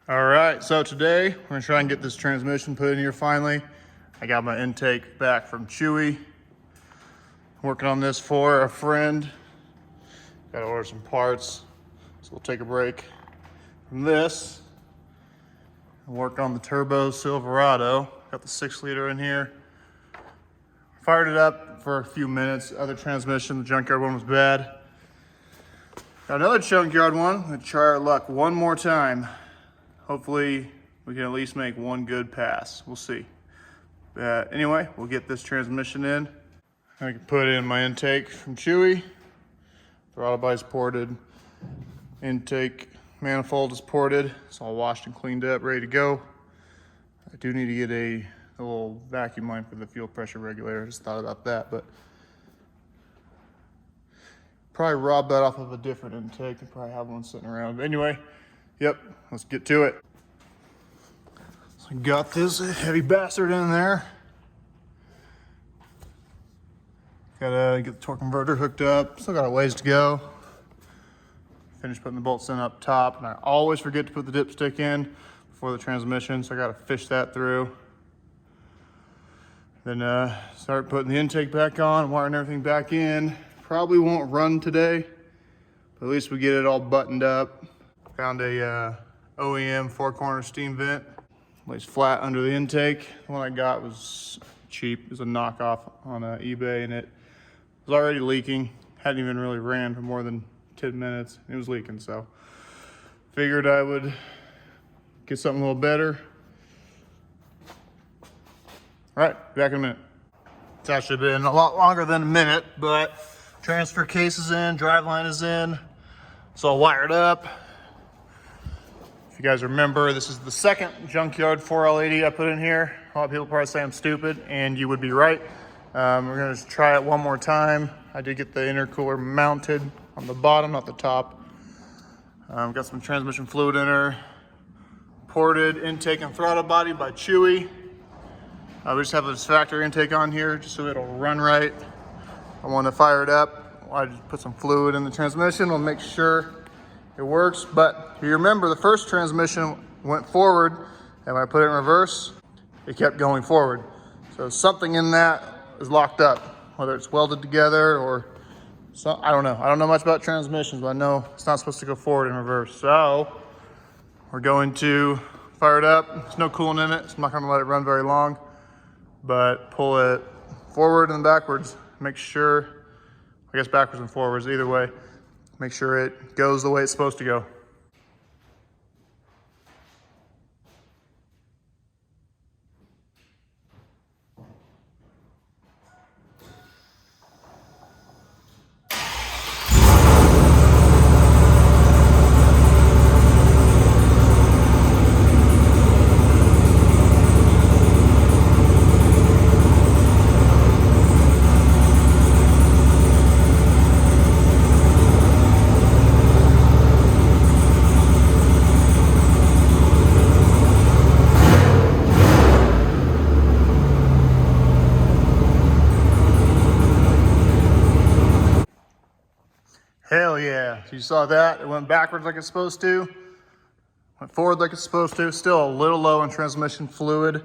All right, so today we're gonna try and get this transmission put in here finally. I got my intake back from Chewy. Working on this for a friend. Gotta order some parts, so we'll take a break from this and work on the turbo Silverado. Got the 6-liter in here. Fired it up for a few minutes. Other transmission, the junkyard one was bad. Got another junkyard one. I'm gonna try our luck one more time. Hopefully we can at least make one good pass. We'll see. Anyway, we'll get this transmission in. I can put in my intake from Chewy. Throttle body's ported. Intake manifold is ported. It's all washed and cleaned up, ready to go. I do need to get a little vacuum line for the fuel pressure regulator. I just thought about that, but probably rob that off of a different intake. I probably have one sitting around. But anyway, yep, let's get to it. So I got this heavy bastard in there. Gotta get the torque converter hooked up. Still got a ways to go. Finished putting the bolts in up top, and I always forget to put the dipstick in before the transmission, so I gotta fish that through. Then start putting the intake back on, wiring everything back in. Probably won't run today, but at least we get it all buttoned up. Found a OEM 4-corner steam vent. Lays flat under the intake. The one I got was cheap. It was a knockoff on eBay, and it was already leaking. Hadn't even really ran for more than 10 minutes. It was leaking, so figured I would get something a little better. All right, back in a minute. It's actually been a lot longer than a minute, but transfer case is in, driveline is in. It's all wired up. If you guys remember, this is the second junkyard 4L80 I put in here. A lot of people probably say I'm stupid, and you would be right. We're gonna just try it one more time. I did get the intercooler mounted on the bottom, not the top. Got some transmission fluid in her. Ported intake and throttle body by Chewy. We just have this factory intake on here just so it'll run right. I want to fire it up. I just put some fluid in the transmission. We'll make sure it works. But if you remember, the first transmission went forward, and when I put it in reverse, it kept going forward. So something in that is locked up, whether it's welded together or so, I don't know. I don't know much about transmissions, but I know it's not supposed to go forward and reverse. So we're going to fire it up. There's no coolant in it. So I'm not going to let it run very long, but pull it forward and backwards. Make sure, I guess backwards and forwards, either way. Make sure it goes the way it's supposed to go. Hell yeah. So you saw that. It went backwards like it's supposed to. Went forward like it's supposed to. Still a little low in transmission fluid,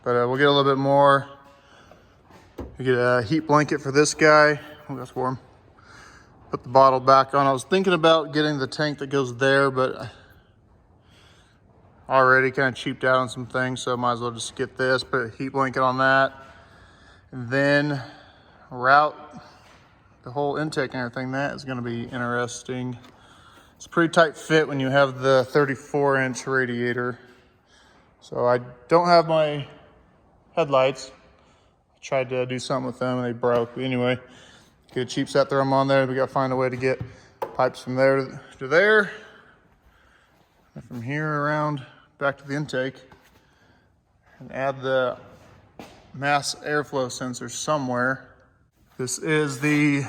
but we'll get a little bit more. We get a heat blanket for this guy. Oh, that's warm. Put the bottle back on. I was thinking about getting the tank that goes there, but already kind of cheaped out on some things, so might as well just get this, put a heat blanket on that, and then route the whole intake and everything. That is going to be interesting. It's a pretty tight fit when you have the 34-inch radiator. So I don't have my headlights. I tried to do something with them and they broke. But anyway, get a cheap set, throw them on there. We got to find a way to get pipes from there to there, and from here around back to the intake, and add the mass airflow sensor somewhere. This is the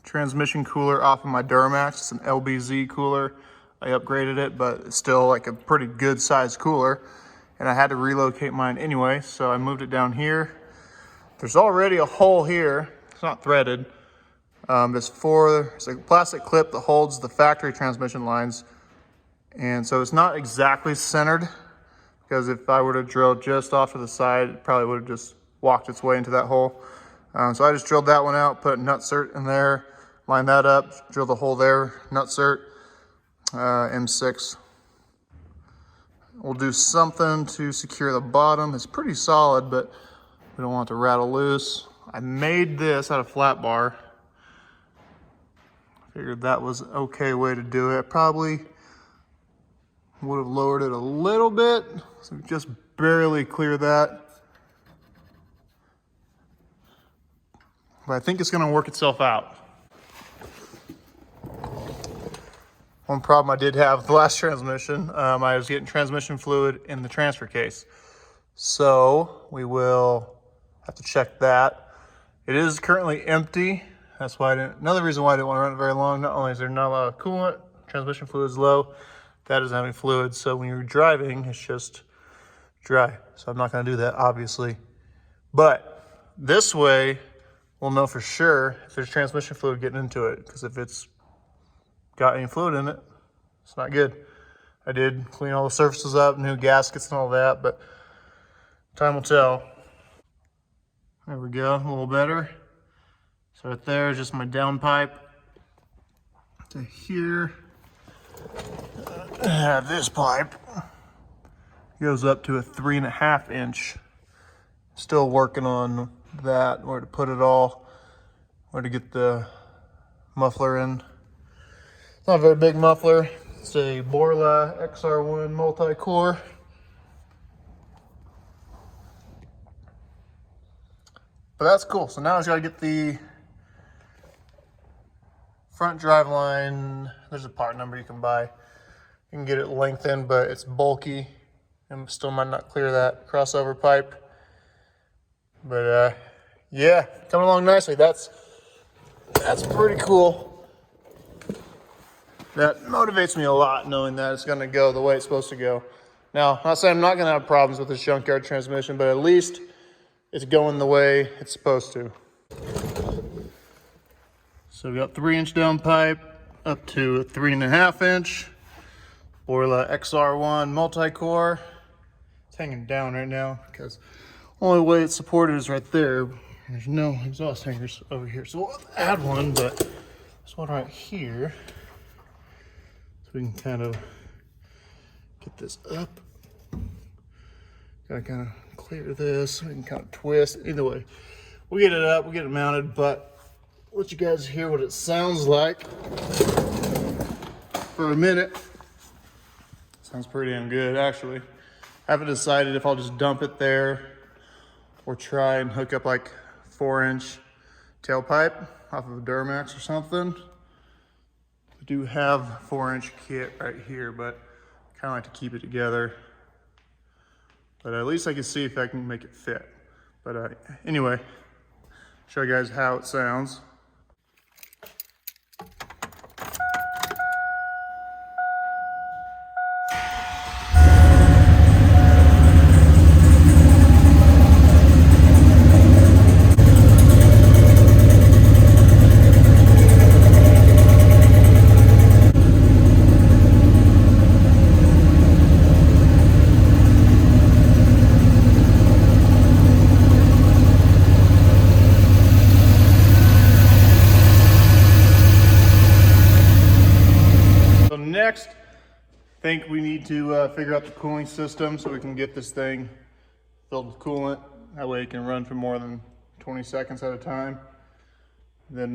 transmission cooler off of my Duramax. It's an LBZ cooler. I upgraded it, but it's still like a pretty good sized cooler. And I had to relocate mine anyway, so I moved it down here. There's already a hole here. It's not threaded. It's a plastic clip that holds the factory transmission lines And so it's not exactly centered, because if I were to drill just off to the side, it probably would have just walked its way into that hole. So I just drilled that one out, put nutsert in there, line that up, drill the hole there, nutsert, M6. We'll do something to secure the bottom. It's pretty solid, but we don't want it to rattle loose. I made this out of flat bar. Figured that was an okay way to do it. Probably would have lowered it a little bit, so just barely clear that. But I think it's gonna work itself out. One problem I did have with the last transmission, I was getting transmission fluid in the transfer case. So we will have to check that. It is currently empty. That's why another reason why I didn't want to run it very long. Not only is there not a lot of coolant, transmission fluid is low, that doesn't have any fluid. So when you're driving, it's just dry. So I'm not gonna do that, obviously. But this way, we'll know for sure if there's transmission fluid getting into it. Because if it's got any fluid in it, it's not good. I did clean all the surfaces up, new gaskets and all that, but time will tell. There we go, a little better. So right there is just my downpipe to here. This pipe goes up to a 3.5 inch. Still working on that, where to put it all, where to get the muffler in. It's not a very big muffler. It's a Borla XR1 multi-core. But that's cool. So now I just gotta get the front drive line. There's a part number you can buy. You can get it lengthened, but it's bulky and still might not clear that crossover pipe. But yeah, coming along nicely. That's pretty cool. That motivates me a lot, knowing that it's gonna go the way it's supposed to go. Now, I'm not saying I'm not gonna have problems with this junkyard transmission, but at least it's going the way it's supposed to. So we got 3 inch downpipe up to a 3.5 inch. Borla XR1 multi-core. It's hanging down right now because only way it's supported is right there. There's no exhaust hangers over here. So we'll add one, but there's one right here. So we can kind of get this up. Gotta kind of clear this. We can kind of twist. Either way, we'll get it up, we'll get it mounted, but I'll let you guys hear what it sounds like for a minute. Sounds pretty damn good, actually. I haven't decided if I'll just dump it there or try and hook up like 4-inch tailpipe off of a Duramax or something. I do have 4-inch kit right here, but I kind of like to keep it together. But at least I can see if I can make it fit. But anyway, show you guys how it sounds. Next, I think we need to figure out the cooling system so we can get this thing filled with coolant. That way it can run for more than 20 seconds at a time. Then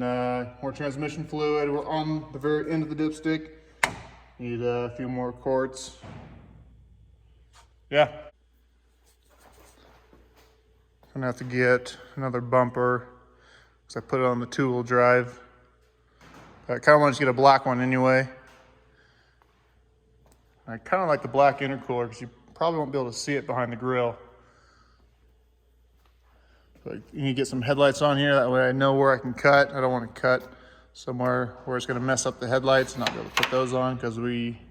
more transmission fluid. We're on the very end of the dipstick. Need a few more quarts. Yeah. Gonna have to get another bumper because I put it on the 2-wheel drive. I kind of want to get a black one anyway. I kind of like the black intercooler because you probably won't be able to see it behind the grill. But you need to get some headlights on here. That way I know where I can cut. I don't want to cut somewhere where it's going to mess up the headlights and not be able to put those on because we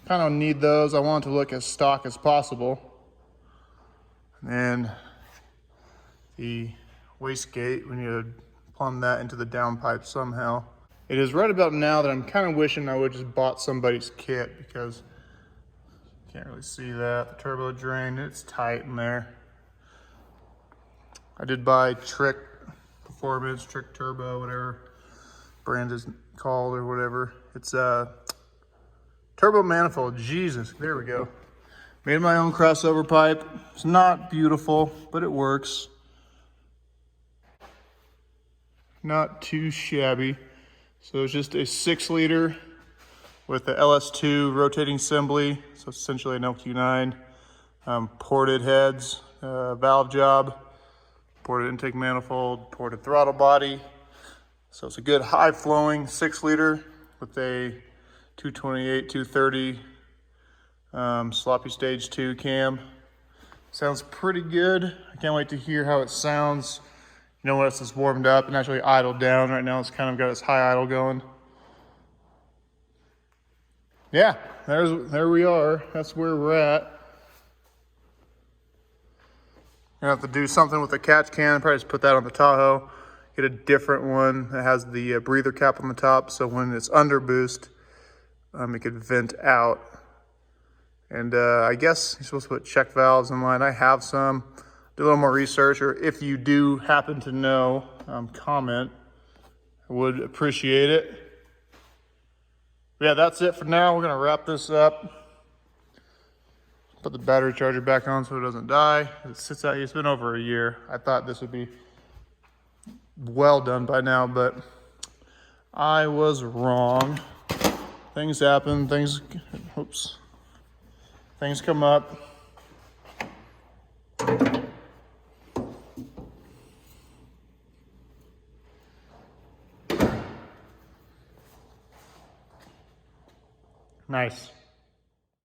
kind of need those. I want it to look as stock as possible. And then the wastegate, we need to plumb that into the downpipe somehow. It is right about now that I'm kind of wishing I would just bought somebody's kit because Can't really see that. The turbo drain, it's tight in there. I did buy Trick Performance, Trick Turbo, whatever brand is called or whatever. It's a turbo manifold. Jesus, there we go. Made my own crossover pipe. It's not beautiful, but it works. Not too shabby. So it's just a 6-liter with the LS2 rotating assembly. So essentially an LQ9. Ported heads, valve job, ported intake manifold, ported throttle body. So it's a good high flowing 6-liter with a 228, 230 sloppy stage 2 cam. Sounds pretty good. I can't wait to hear how it sounds. You know, once it's warmed up and actually idled down. Right now it's kind of got its high idle going. Yeah, there we are. That's where we're at. Gonna have to do something with the catch can. Probably just put that on the Tahoe. Get a different one that has the breather cap on the top, so when it's under boost, it could vent out. And I guess you're supposed to put check valves in line. I have some. Do a little more research, or if you do happen to know, comment. I would appreciate it. But yeah, that's it for now. We're gonna wrap this up. Put the battery charger back on so it doesn't die. It sits out here. It's been over a year. I thought this would be well done by now, but I was wrong. Things happen. Things come up. Nice.